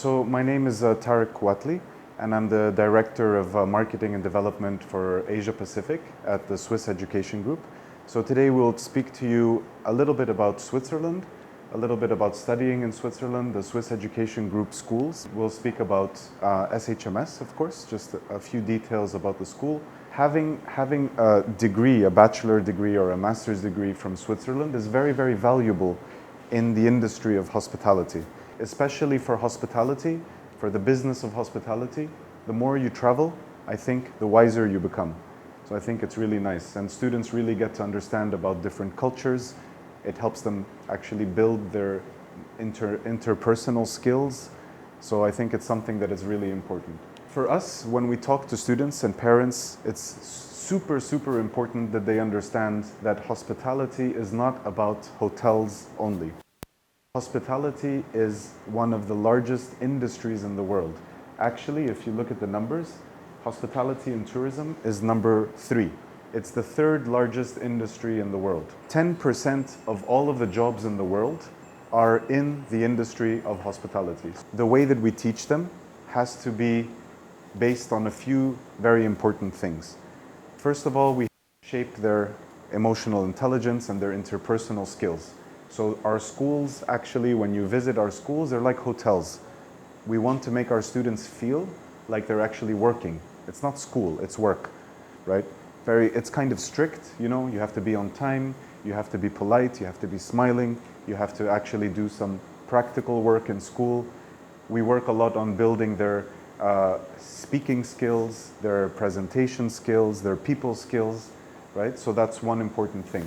So my name is Tariq Kwatli, and I'm the Director of Marketing and Development for Asia Pacific at the Swiss Education Group. So today we'll speak to you a little bit about Switzerland, a little bit about studying in Switzerland, the Swiss Education Group schools. We'll speak about SHMS, of course, just a few details about the school. Having a degree, a bachelor degree or a master's degree from Switzerland is very, very valuable in the industry of hospitality, especially for hospitality, for the business of hospitality. The more you travel, I think the wiser you become. So I think it's really nice, and students really get to understand about different cultures. It helps them actually build their interpersonal skills. So I think it's something that is really important. For us, when we talk to students and parents, it's super, super important that they understand that hospitality is not about hotels only. Hospitality is one of the largest industries in the world. Actually, if you look at the numbers, hospitality and tourism is number 3. It's the 3rd largest industry in the world. 10% of all of the jobs in the world are in the industry of hospitality. The way that we teach them has to be based on a few very important things. First of all, we shape their emotional intelligence and their interpersonal skills. So our schools, actually, when you visit our schools, they're like hotels. We want to make our students feel like they're actually working. It's not school, it's work, right? It's kind of strict, you know, you have to be on time, you have to be polite, you have to be smiling, you have to actually do some practical work in school. We work a lot on building their speaking skills, their presentation skills, their people skills, right? So that's one important thing.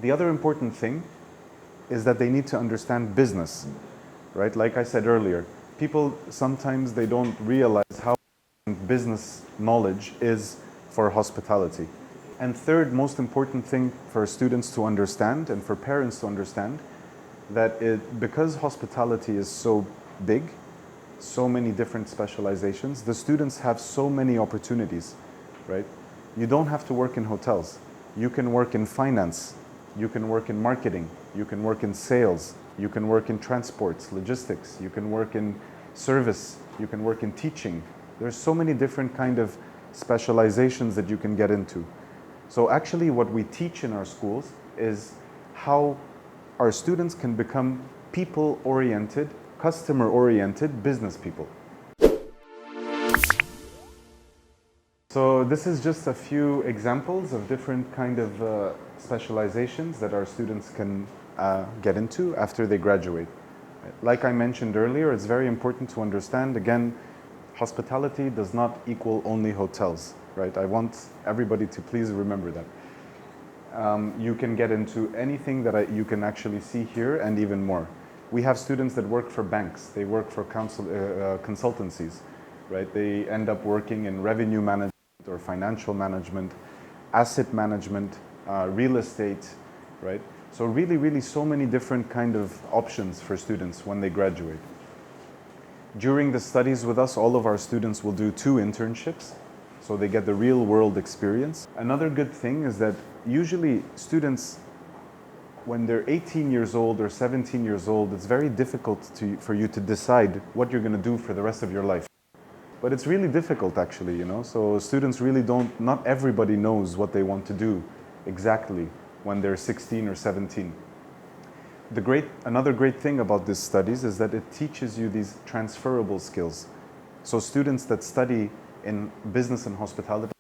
The other important thing is that they need to understand business, right? Like I said earlier, people sometimes they don't realize how important business knowledge is for hospitality. And third most important thing for students to understand and for parents to understand that because hospitality is so big, so many different specializations, the students have so many opportunities, right? You don't have to work in hotels. You can work in finance, you can work in marketing, you can work in sales, you can work in transports, logistics, you can work in service, you can work in teaching. There's so many different kind of specializations that you can get into. So actually what we teach in our schools is how our students can become people-oriented, customer-oriented business people. So this is just a few examples of different kind of specializations that our students can get into after they graduate. Like I mentioned earlier, it's very important to understand, again, hospitality does not equal only hotels, right? I want everybody to please remember that. You can get into anything that you can actually see here and even more. We have students that work for banks, they work for consultancies, right? They end up working in revenue management or financial management, asset management, real estate, right? So really so many different kind of options for students when they graduate. During the studies with us, all of our students will do 2 internships, so they get the real world experience. Another good thing is that usually students, when they're 18 years old or 17 years old, it's very difficult for you to decide what you're going to do for the rest of your life. But it's really difficult actually, you know, so students really not everybody knows what they want to do exactly when they're 16 or 17. Another great thing about these studies is that it teaches you these transferable skills. So students that study in business and hospitality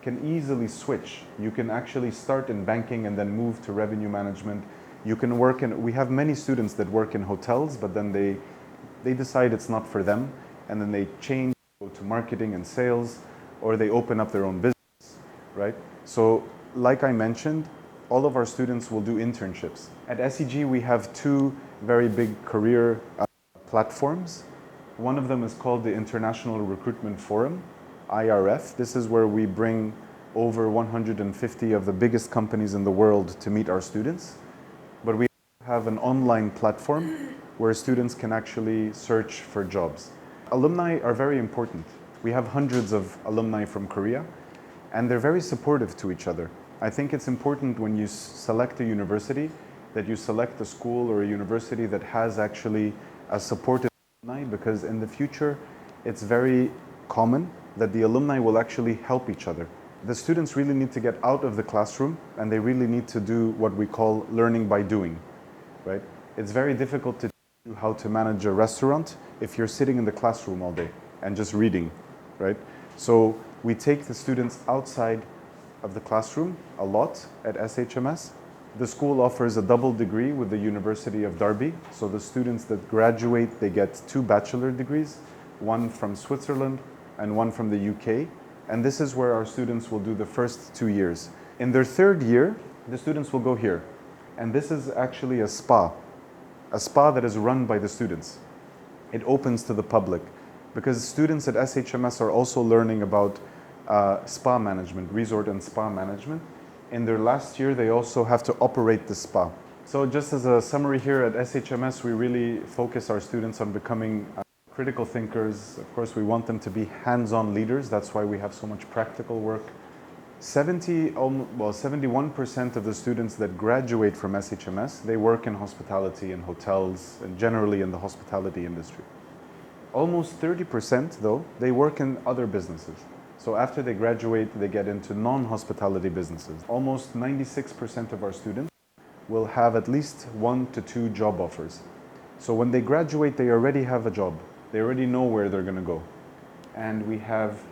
can easily switch. You can actually start in banking and then move to revenue management. You can work we have many students that work in hotels, but then they decide it's not for them, and then they change, go to marketing and sales, or they open up their own business, right? So like I mentioned, all of our students will do internships. At SEG, we have 2 very big career platforms. One of them is called the International Recruitment Forum, IRF. This is where we bring over 150 of the biggest companies in the world to meet our students. But we have an online platform where students can actually search for jobs. Alumni are very important. We have hundreds of alumni from Korea, and they're very supportive to each other. I think it's important when you select a university that you select a school or a university that has actually a supportive alumni, because in the future it's very common that the alumni will actually help each other. The students really need to get out of the classroom and they really need to do what we call learning by doing, right? It's very difficult to do how to manage a restaurant if you're sitting in the classroom all day and just reading, right? So we take the students outside of the classroom a lot at SHMS. The school offers a double degree with the University of Derby. So the students that graduate, they get 2 bachelor degrees, one from Switzerland and one from the UK. And this is where our students will do the first 2 years. In their 3rd year, the students will go here. And this is actually a spa that is run by the students. It opens to the public because students at SHMS are also learning about spa management, resort and spa management. In their last year, they also have to operate the spa. So just as a summary here at SHMS, we really focus our students on becoming critical thinkers. Of course, we want them to be hands-on leaders. That's why we have so much practical work. 71% of the students that graduate from SHMS, they work in hospitality and hotels and generally in the hospitality industry. Almost 30% though, they work in other businesses. So after they graduate, they get into non-hospitality businesses. Almost 96% of our students will have at least 1 to 2 job offers. So when they graduate, they already have a job. They already know where they're going to go. And we have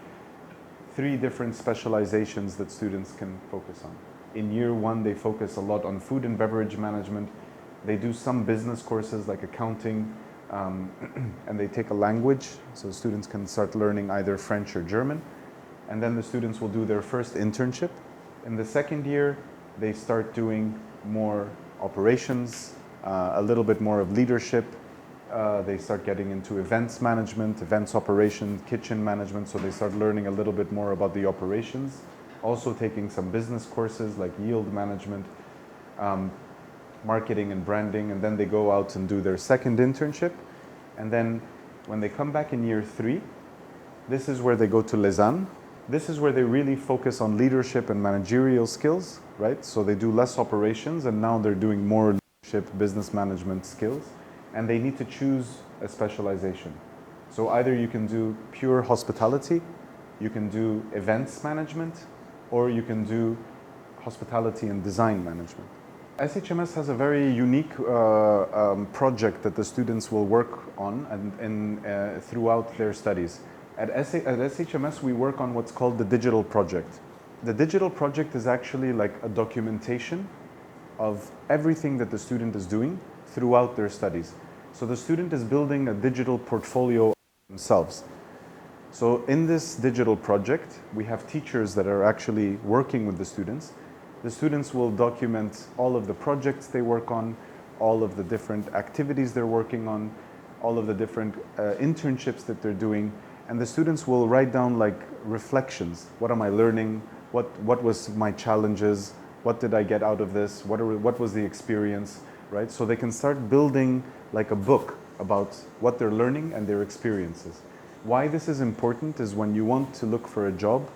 3 different specializations that students can focus on. In year 1, they focus a lot on food and beverage management. They do some business courses like accounting, and they take a language, so students can start learning either French or German. And then the students will do their first internship. In the 2nd year, they start doing more operations, a little bit more of leadership. They start getting into events management, events operation, kitchen management, so they start learning a little bit more about the operations. Also taking some business courses like yield management, marketing and branding, and then they go out and do their 2nd internship. And then when they come back in year 3, this is where they go to Lausanne. This is where they really focus on leadership and managerial skills, right? So they do less operations and now they're doing more leadership, business management skills. And they need to choose a specialization. So either you can do pure hospitality, you can do events management, or you can do hospitality and design management. SHMS has a very unique project that the students will work on throughout their studies. At SHMS, we work on what's called the digital project. The digital project is actually like a documentation of everything that the student is doing throughout their studies. So the student is building a digital portfolio themselves. So in this digital project, we have teachers that are actually working with the students. The students will document all of the projects they work on, all of the different activities they're working on, all of the different internships that they're doing. And the students will write down like reflections. What am I learning? What was my challenges? What did I get out of this? What was the experience, right? So they can start building like a book about what they're learning and their experiences. Why this is important is when you want to look for a job,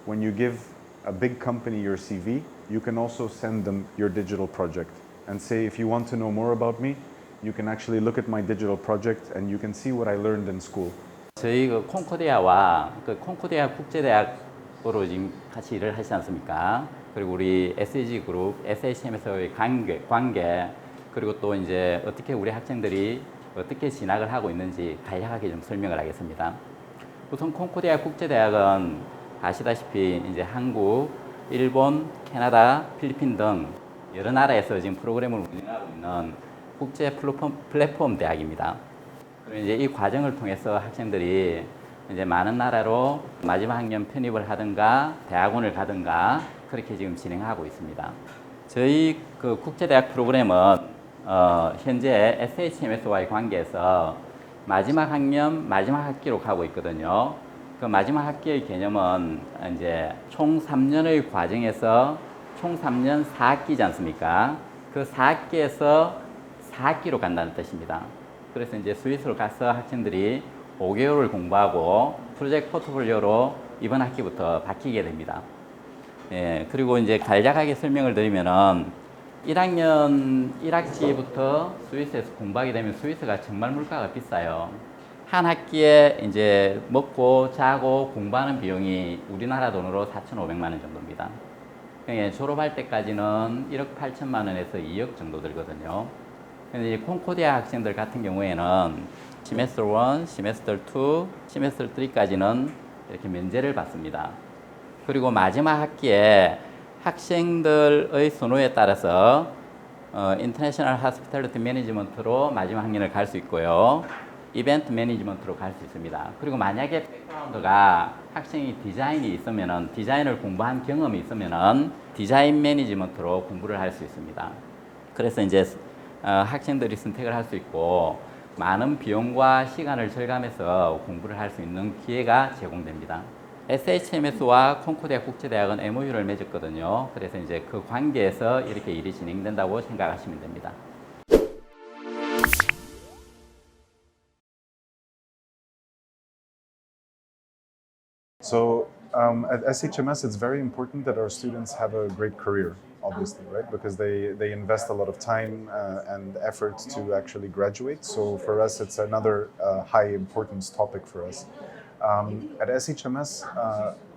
when you give a big company your CV, you can also send them your digital project and say, if you want to know more about me, you can actually look at my digital project and you can see what I learned in school. 저희 콘코디아와 콘코디아 국제대학으로 지금 같이 일을 하시지 않습니까? 그리고 우리 SG 그룹, SHMS의 관계, 그리고 또 이제 어떻게 우리 학생들이 어떻게 진학을 하고 있는지 간략하게 좀 설명을 하겠습니다. 우선 콘코디아 국제대학은 아시다시피 이제 한국, 일본, 캐나다, 필리핀 등 여러 나라에서 지금 프로그램을 운영하고 있는 국제 플랫폼 대학입니다. 그리고 이제 이 과정을 통해서 학생들이 이제 많은 나라로 마지막 학년 편입을 하든가 대학원을 가든가 그렇게 지금 진행하고 있습니다. 저희 그 국제대학 프로그램은 현재 SHMS와의 관계에서 마지막 학년, 마지막 학기로 가고 있거든요. 그 마지막 학기의 개념은 이제 총 3년의 과정에서 총 3년 4학기지 않습니까? 그 4학기에서 4학기로 간다는 뜻입니다. 그래서 이제 스위스로 가서 학생들이 5개월을 공부하고 프로젝트 포트폴리오로 이번 학기부터 바뀌게 됩니다. 예, 그리고 이제 간략하게 설명을 드리면은 1학년 1학기부터 스위스에서 공부하게 되면 스위스가 정말 물가가 비싸요. 한 학기에 이제 먹고 자고 공부하는 비용이 우리나라 돈으로 4,500만 원 정도입니다. 그러니까 졸업할 때까지는 1억 8천만 원에서 2억 정도 들거든요. 근데 이제 콘코디아 학생들 같은 경우에는 시메스터 1, 시메스터 2, 시메스터 3까지는 이렇게 면제를 받습니다. 그리고 마지막 학기에 학생들의 선호에 따라서 인터내셔널 하스피탈리티 매니지먼트로 마지막 학년을 갈 수 있고요. 이벤트 매니지먼트로 갈 수 있습니다. 그리고 만약에 백그라운드가 학생이 디자인이 있으면은 디자인을 공부한 경험이 있으면은 디자인 매니지먼트로 공부를 할 수 있습니다. 그래서 이제 학생들이 선택을 할 수 있고 많은 비용과 시간을 절감해서 공부를 할 수 있는 기회가 제공됩니다. SHMS와 콘코디아 국제대학은 MOU를 맺었거든요. 그래서 이제 그 관계에서 이렇게 일이 진행된다고 생각하시면 됩니다. So at SHMS, it's very important that our students have a great career, obviously, right? Because they invest a lot of time and effort to actually graduate. So for us, it's another high importance topic for us. At SHMS,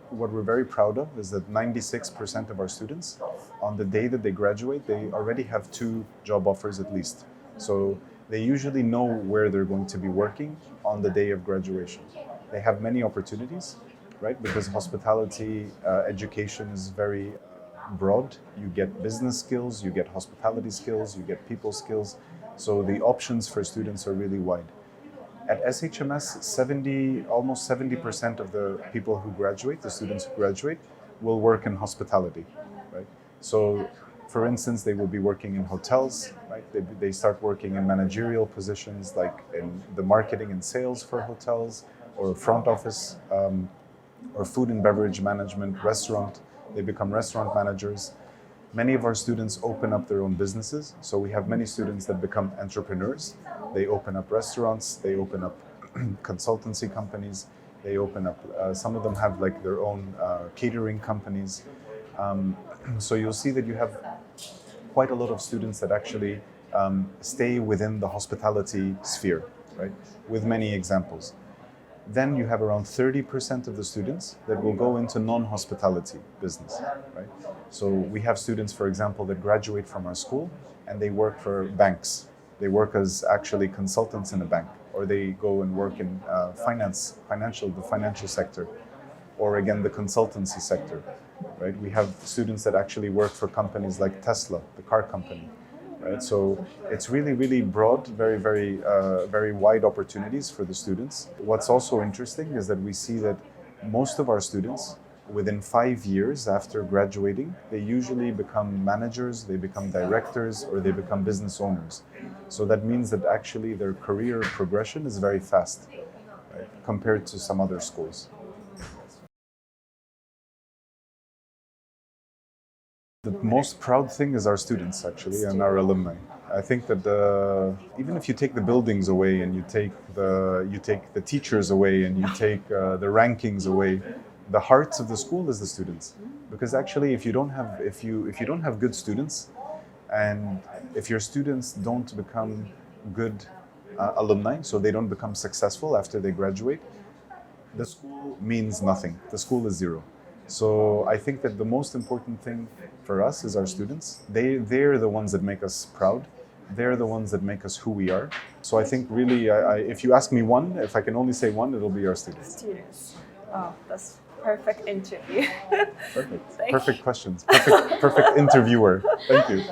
what we're very proud of is that 96% of our students, on the day that they graduate, they already have 2 job offers at least. So they usually know where they're going to be working on the day of graduation. They have many opportunities, right? Because hospitality education is very broad. You get business skills, you get hospitality skills, you get people skills. So the options for students are really wide. At SHMS, almost 70% of the people who graduate, the students who graduate, will work in hospitality, right? So, for instance, they will be working in hotels, right? They start working in managerial positions like in the marketing and sales for hotels, or front office, or food and beverage management, restaurant. They become restaurant managers. Many of our students open up their own businesses. So we have many students that become entrepreneurs. They open up restaurants, they open up consultancy companies, they open up, some of them have like their own catering companies. So you'll see that you have quite a lot of students that actually stay within the hospitality sphere, right? With many examples. Then you have around 30% of the students that will go into non-hospitality business, right? So we have students, for example, that graduate from our school and they work for banks. They work as actually consultants in a bank, or they go and work in the financial sector, or again, the consultancy sector, right? We have students that actually work for companies like Tesla, the car company. Right? So it's really, really broad, very wide opportunities for the students. What's also interesting is that we see that most of our students, within 5 years after graduating, they usually become managers, they become directors, or they become business owners. So that means that actually their career progression is very fast, right, compared to some other schools. The most proud thing is our students, actually, and our alumni. I think that even if you take the buildings away and you take the teachers away and you take the rankings away, the hearts of the school is the students. Because actually, if you don't have good students, and if your students don't become good alumni, so they don't become successful after they graduate, the school means nothing. The school is zero. So I think that the most important thing for us is our students. They're the ones that make us proud. They're the ones that make us who we are. So I think really, if you ask me one, if I can only say one, it'll be our students. Students. Oh, that's perfect interview. Perfect. Perfect questions. Perfect interviewer. Thank you.